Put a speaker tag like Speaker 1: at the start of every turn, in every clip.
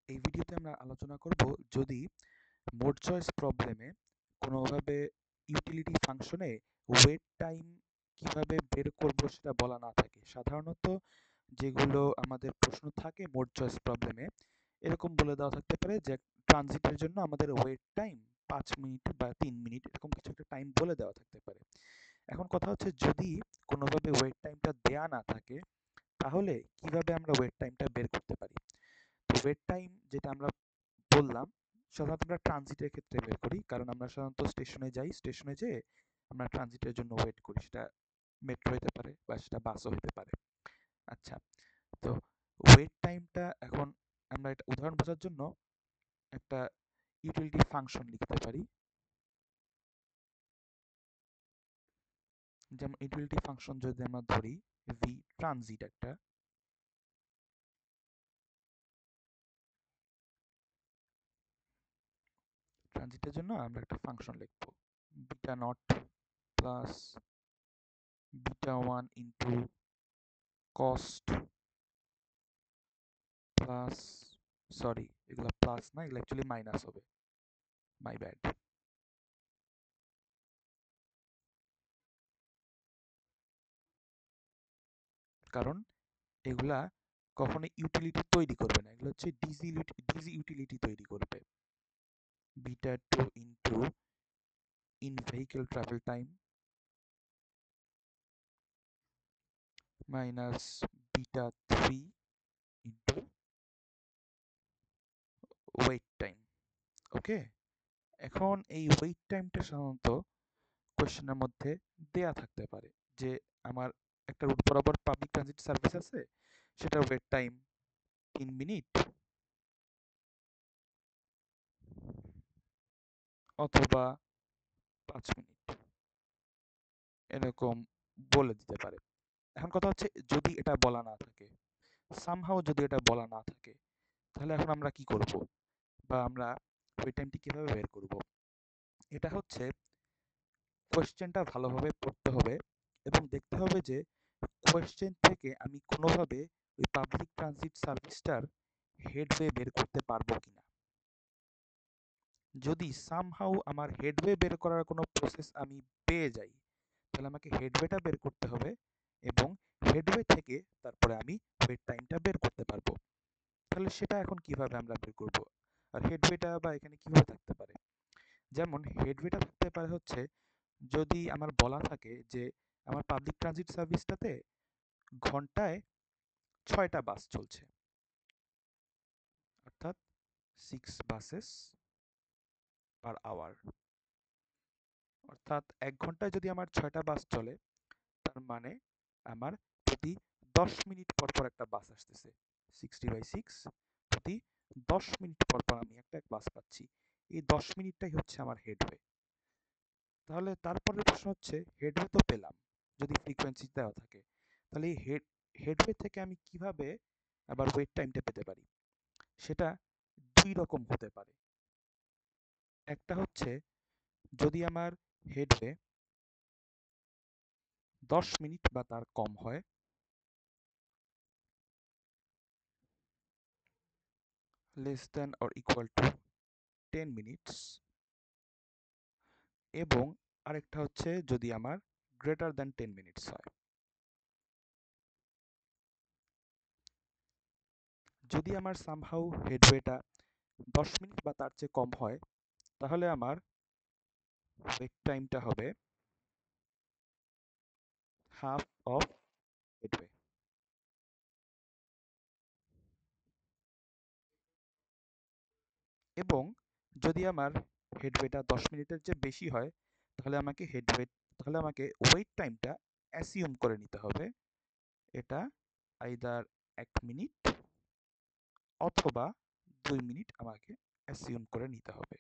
Speaker 1: এই ভিডিওতে আমরা আলোচনা করব যদি মোড চয়েস প্রবলেমে কোনোভাবে ইউটিলিটি ফাংশনে ওয়েট টাইম কিভাবে বের করব সেটা বলা না থাকে। সাধারণত যেগুলো আমাদের প্রশ্ন থাকে মোড চয়েস প্রবলেমে এরকম বলে দেওয়া থাকতে পারে যে ট্রানজিটের জন্য আমাদের ওয়েট টাইম 5 মিনিট বা 3 মিনিট এরকম কিছু একটা টাইম বলে দেওয়া থাকতে পারে। এখন কথা হচ্ছে যদি কোনোভাবে ওয়েট টাইমটা দেয়া না থাকে তাহলে কিভাবে আমরা ওয়েট টাইমটা বের করতে পারি। তো ওয়েট টাইম যেটা আমরা বললাম, সাধারণত আমরা ট্রানজিটের ক্ষেত্রে বের করি, কারণ আমরা সাধারণত স্টেশনে যাই, স্টেশনে যেয়ে আমরা ট্রানজিটের জন্য ওয়েট করি, সেটা মেট্রো হতে পারে বা সেটা বাসও হতে পারে। আচ্ছা, তো ওয়েট টাইমটা এখন আমরা একটা উদাহরণ বোঝার জন্য একটা ইউটিলিটি ফাংশন লিখতে পারি। যেমন ইউটিলিটি ফাংশন যদি আমরা ধরি ভি ট্রানজিট, একটা ট্রানজিটের জন্য আমরা একটা ফাংশন লিখবো beta not plus beta one into cost plus, sorry এগুলো প্লাস না, এগুলো অ্যাকচুয়ালি মাইনাস হবে, মাই ব্যাড। কারণ এগুলা কখনো ইউটিলিটি তৈরি করবে না, এগুলো হচ্ছে ডিজি ইউটিলিটি তৈরি করবে। Beta two into in vehicle travel time minus beta three into wait time. Okay, এখন এই ওয়েট টাইমটা সাধারণত কোয়েশ্চেনের মধ্যে দেয়া থাকতে পারে যে আমার একটা রুট বরাবর পাবলিক ট্রানজিট সার্ভিস আছে, সেটার ওয়েট টাইম 3 মিনিট অথবা 5 মিনিট, এরকম বলে দিতে পারে। এখন কথা হচ্ছে যদি এটা বলা না থাকে, সামহাও যদি এটা বলা না থাকে, তাহলে এখন আমরা কি করব বা আমরা ওয়েট টাইমটি কিভাবে বের করব। এটা হচ্ছে কোয়েশ্চেনটা ভালোভাবে পড়তে হবে এবং দেখতে হবে যে কোয়েশ্চেন থেকে আমি কোনোভাবে ওই পাবলিক ট্রানজিট সার্ভিসটার হেডওয়ে বের করতে পারবো কিনা। যদি সামহাউ আমার হেডওয়ে বের করার কোনো প্রসেস আমি পেয়ে যাই, তাহলে আমাকে হেডওয়েটা বের করতে হবে এবং হেডওয়ে থেকে তারপরে আমি ওয়েট টাইমটা বের করতে পারবো। তাহলে সেটা এখন কিভাবে আমরা বের করব, আর হেডওয়েটা বা এখানে কিভাবে থাকতে পারে। যেমন হেডওয়েটা থাকতে পারে হচ্ছে যদি আমার বলা থাকে যে আমার পাবলিক ট্রানজিট সার্ভিসটাতে ঘন্টায় 6টা বাস চলছে, অর্থাৎ 6 বাসেস পার আওয়ার, অর্থাৎ 1 ঘন্টায় যদি আমার 6টা বাস চলে, তার মানে আমার প্রতি 10 মিনিট পর পর একটা বাস আসতেছে। 60/6 প্রতি 10 মিনিট পর পর আমি একটা বাস পাচ্ছি। এই 10 মিনিটটাই হচ্ছে আমার হেডওয়ে। তাহলে তারপরের প্রশ্ন হচ্ছে হেডওয়ে তো পেলাম যদি ফ্রিকোয়েন্সি দেওয়া থাকে, তাহলে এই হেডওয়ে থেকে আমি কিভাবে আবার ওয়েট টাইমটা পেতে পারি। সেটা দুই রকম হতে পারে। একটা হচ্ছে যদি আমার হেডওয়ে 10 মিনিট বা তার কম হয়, less than or equal to 10 minutes, এবং আরেকটা হচ্ছে যদি আমার গ্রেটার দ্যান 10 মিনিটস হয়। যদি আমার সামহাউ হেডওয়েটা 10 মিনিট বা তার চেয়ে কম হয়, তাহলে আমার ওয়েট টাইমটা হবে হাফ অফ হেডওয়ে। এবং যদি আমার হেডওয়েটা 10 মিনিটের চেয়ে বেশি হয়, তাহলে আমাকে ওয়েট টাইমটা অ্যাসিউম করে নিতে হবে এটা আইদার 1 মিনিট অথবা 2 মিনিট আমাকে অ্যাসিউম করে নিতে হবে,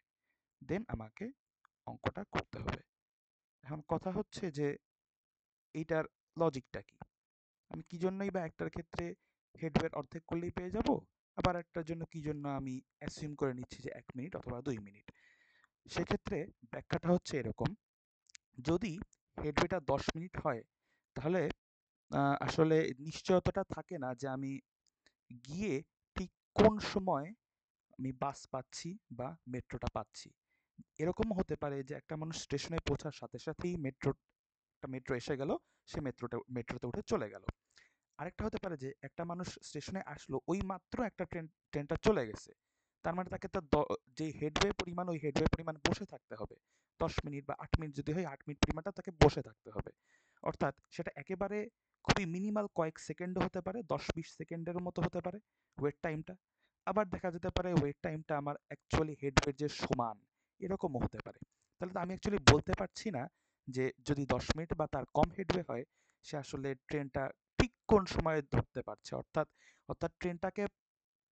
Speaker 1: দেন আমাকে অঙ্কটা করতে হবে। এখন কথা হচ্ছে যে এইটার লজিকটা কি, আমি কি জন্যই বা একটার ক্ষেত্রে হেডওয়ের অর্ধেক করলেই পেয়ে যাব, আবার একটার জন্য কি জন্য আমি অ্যাসিউম করে নিচ্ছি যে 1 মিনিট অথবা 2 মিনিট। সেক্ষেত্রে ব্যাখ্যাটা হচ্ছে এরকম, যদি হেডওয়েটা 10 মিনিট হয়, তাহলে আসলে নিশ্চয়তাটা থাকে না যে আমি গিয়ে ঠিক কোন সময় আমি বাস পাচ্ছি বা মেট্রোটা পাচ্ছি। এরকমও হতে পারে যে একটা মানুষ স্টেশনে পৌঁছার সাথে সাথেই মেট্রো এসে গেল, সে মেট্রোতে উঠে চলে গেল। আরেকটা হতে পারে যে একটা মানুষ স্টেশনে আসলো, ওই মাত্র একটা ট্রেনটা চলে গেছে। তার মানে তাকে তার যে হেডওয়ে পরিমাণ, ওই হেডওয়ে পরিমাণ বসে থাকতে হবে। 10 মিনিট বা 8 মিনিট যদি হয়, 8 মিনিট পরিমাণটা তাকে বসে থাকতে হবে। অর্থাৎ সেটা একেবারে খুবই মিনিমাল কয়েক সেকেন্ডও হতে পারে, 10-20 সেকেন্ডের মতো হতে পারে ওয়েট টাইমটা। আবার দেখা যেতে পারে ওয়েট টাইমটা আমার অ্যাকচুয়ালি হেডওয়ের যে সমান, এরকমও হতে পারে। তাহলে তো আমি অ্যাকচুয়ালি বলতে পারছি না যে যদি 10 মিনিট বা তার কম হেডওয়ে হয়, সে আসলে ট্রেনটা ঠিক কোন সময়ে ধরতে পারছে। অর্থাৎ অর্থাৎ ট্রেনটাকে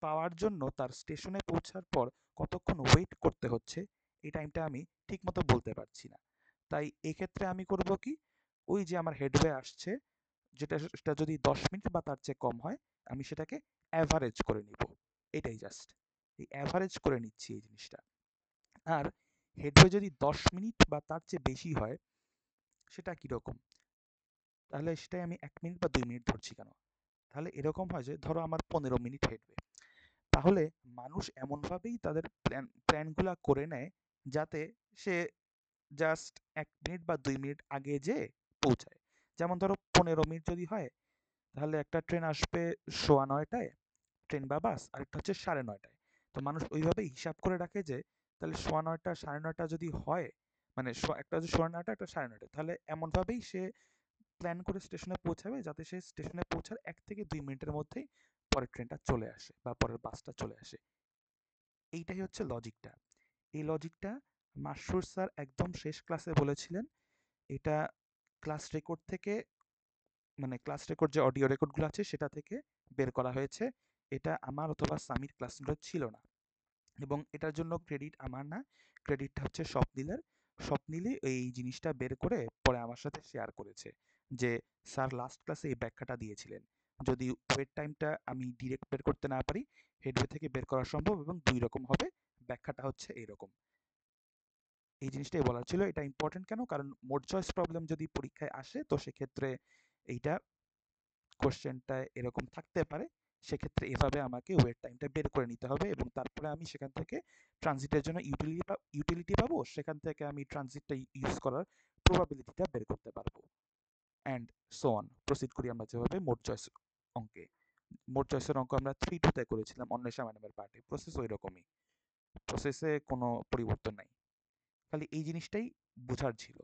Speaker 1: পাওয়ার জন্য তার স্টেশনে পৌঁছার পর কতক্ষণ ওয়েট করতে হচ্ছে, এই টাইমটা আমি ঠিকমতো বলতে পারছি না। তাই এক্ষেত্রে আমি করব কি, ওই যে আমার হেডওয়ে আসছে, সেটা যদি 10 মিনিট বা তার চেয়ে কম হয়, আমি সেটাকে অ্যাভারেজ করে নিব। এটাই জাস্ট, এই অ্যাভারেজ করে নিচ্ছি এই জিনিসটা। আর হেডওয়ে যদি 10 মিনিট বা তার চেয়ে বেশি হয়, সেটা কীরকম? তাহলে সেটাই আমি 1 মিনিট বা 2 মিনিট ধরছি কেন? তাহলে এরকম হয় যে ধরো আমার 15 মিনিট হেডওয়ে, তাহলে মানুষ এমনভাবেই তাদের প্ল্যানগুলা করে নেয় যাতে সে জাস্ট 1 মিনিট বা 2 মিনিট আগে যেয়ে পৌঁছায়। যেমন ধরো 15 মিনিট যদি হয়, তাহলে একটা ট্রেন আসবে 9:15টায়, ট্রেন বা বাস, আরেকটা হচ্ছে 9:30টায়। তো মানুষ ওইভাবেই হিসাব করে রাখে যে তাহলে 9:15 9:30 যদি হয়, মানে একটা হচ্ছে 9:15 একটা 9:30, তাহলে এমনভাবেই সে প্ল্যান করে স্টেশনে পৌঁছাবে যাতে সে স্টেশনে পৌঁছার 1 থেকে 2 মিনিটের মধ্যেই পরের ট্রেনটা চলে আসে বা পরের বাসটা চলে আসে। এইটাই হচ্ছে লজিকটা। এই লজিকটা মাসরুর স্যার একদম শেষ ক্লাসে বলেছিলেন। এটা ক্লাস রেকর্ড থেকে, মানে ক্লাস রেকর্ড যে অডিও রেকর্ডগুলো আছে সেটা থেকে বের করা হয়েছে। এটা আমার অথবা সামির ক্লাস নোটে ছিল না, এবং এটার জন্য ক্রেডিট আমার না, ক্রেডিটটা হচ্ছে স্বপ্নিলের। স্বপ্নিলই এই জিনিসটা বের করে পরে আমার সাথে শেয়ার করেছে যে স্যার লাস্ট ক্লাসে এই ব্যাখ্যাটা দিয়েছিলেন, যদি ওয়েট টাইমটা আমি ডিরেক্ট বের করতে না পারি, হেডওয়ে থেকে বের করা সম্ভব এবং 2 রকম হবে, ব্যাখ্যাটা হচ্ছে এইরকম। এই জিনিসটাই বলার ছিল। এটা ইম্পর্টেন্ট কেন? কারণ মোড চয়েস প্রবলেম যদি পরীক্ষায় আসে, তো সেক্ষেত্রে এইটা কোশ্চেনটা এরকম থাকতে পারে। সেক্ষেত্রে এভাবে আমাকে ওয়েট টাইমটা বের করে নিতে হবে, এবং তারপরে আমি সেখান থেকে ট্রানজিটের জন্য ইউটিলিটি পাবো, সেখান থেকে আমি ট্রানজিটটা ইউজ করার প্রবাবিলিটিটা বের করতে পারবো। অ্যান্ড সো অন, প্রসিড করি আমরা যেভাবে মোড চয়েস অঙ্কে। মোড চয়েসের অঙ্ক আমরা 3-2 করেছিলাম অন্বেষা ম্যাডামের পার্টে, প্রসেস ওই রকমই, প্রসেসে কোনো পরিবর্তন নাই, খালি এই জিনিসটাই বোঝার ছিল।